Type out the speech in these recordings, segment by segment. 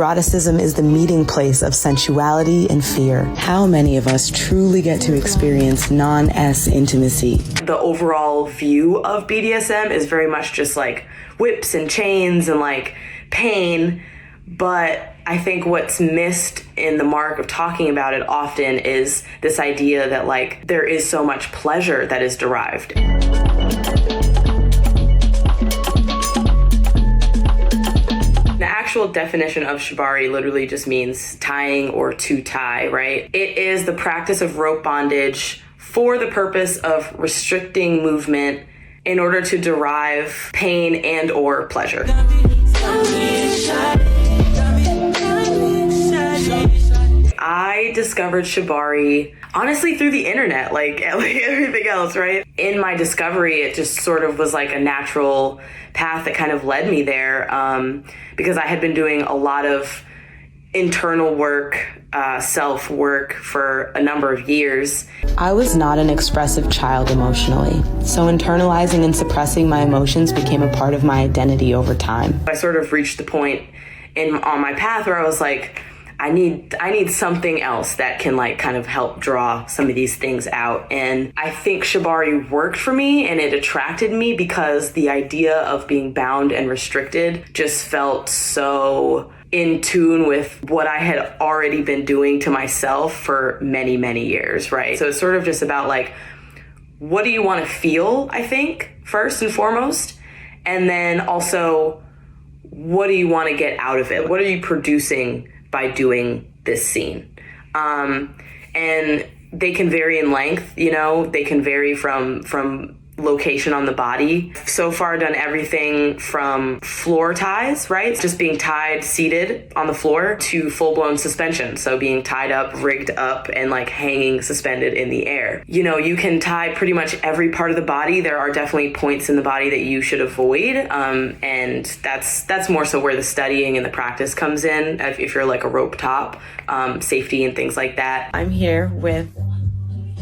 Eroticism is the meeting place of sensuality and fear. How many of us truly get to experience non-S intimacy? The overall view of BDSM is very much just like whips and chains and like pain, but I think what's missed in the mark of talking about it often is this idea that like there is so much pleasure that is derived. The actual definition of shibari literally just means tying or to tie, right? It is the practice of rope bondage for the purpose of restricting movement in order to derive pain and or pleasure. I discovered shibari honestly through the internet, like everything else, right? In my discovery, it just sort of was like a natural path that kind of led me there, because I had been doing a lot of internal work, self-work for a number of years. I was not an expressive child emotionally, so internalizing and suppressing my emotions became a part of my identity over time. I sort of reached the point on my path where I was like, I need something else that can like kind of help draw some of these things out. And I think shibari worked for me and it attracted me because the idea of being bound and restricted just felt so in tune with what I had already been doing to myself for many, many years, right? So it's sort of just about like, what do you want to feel, I think, first and foremost? And then also, what do you want to get out of it? What are you producing by doing this scene? And they can vary in length, you know, they can vary from location on the body. So far done everything from floor ties, right? Just being tied, seated on the floor, to full-blown suspension. So being tied up, rigged up, and like hanging suspended in the air. You know, you can tie pretty much every part of the body. There are definitely points in the body that you should avoid. And that's more so where the studying and the practice comes in. If you're like a rope top, safety and things like that. I'm here with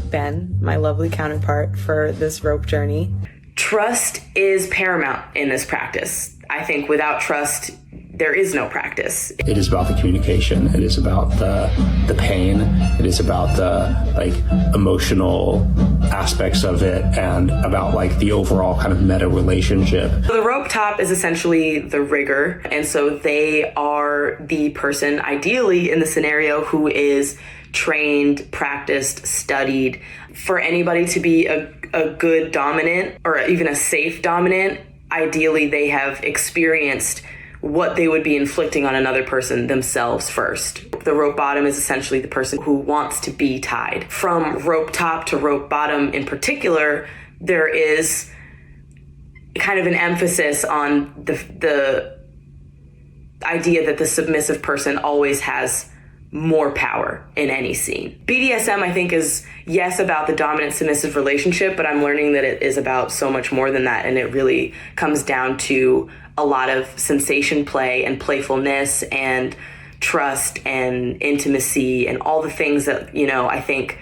Ben, my lovely counterpart for this rope journey. Trust is paramount in this practice. I think without trust, there is no practice. It is about the communication. It is about the pain. It is about the like emotional aspects of it, and about like the overall kind of meta relationship. The rope top is essentially the rigger, and so they are the person ideally in the scenario who is trained, practiced, studied. For anybody to be a good dominant or even a safe dominant, ideally they have experienced what they would be inflicting on another person themselves first. The rope bottom is essentially the person who wants to be tied. From rope top to rope bottom in particular, there is kind of an emphasis on the idea that the submissive person always has more power in any scene. BDSM, I think, is, yes, about the dominant submissive relationship, but I'm learning that it is about so much more than that. And it really comes down to a lot of sensation play and playfulness and trust and intimacy and all the things that, you know, I think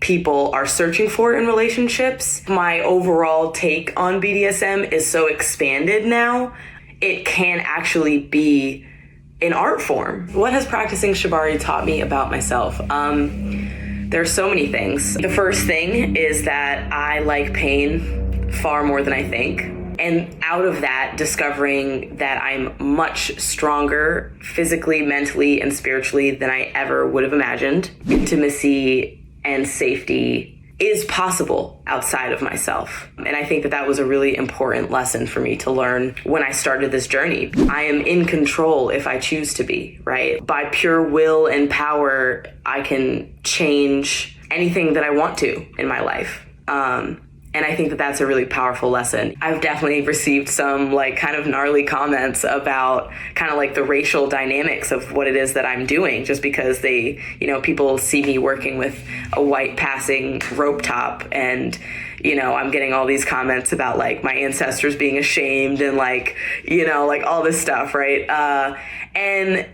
people are searching for in relationships. My overall take on BDSM is so expanded now. It can actually be an art form. What has practicing shibari taught me about myself? There are so many things. The first thing is that I like pain far more than I think. And out of that, discovering that I'm much stronger physically, mentally, and spiritually than I ever would have imagined. Intimacy and safety is possible outside of myself. And I think that that was a really important lesson for me to learn when I started this journey. I am in control if I choose to be, right? By pure will and power, I can change anything that I want to in my life. And I think that that's a really powerful lesson. I've definitely received some like kind of gnarly comments about kind of like the racial dynamics of what it is that I'm doing, just because they, you know, people see me working with a white passing rope top, and, you know, I'm getting all these comments about like my ancestors being ashamed and like, you know, like all this stuff, right? And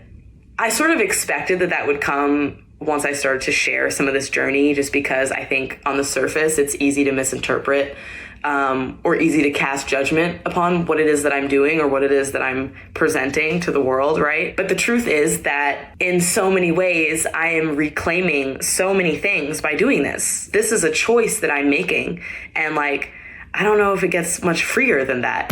I sort of expected that that would come once I started to share some of this journey, just because I think on the surface it's easy to misinterpret or easy to cast judgment upon what it is that I'm doing or what it is that I'm presenting to the world, right? But the truth is that in so many ways, I am reclaiming so many things by doing this. This is a choice that I'm making. And like, I don't know if it gets much freer than that.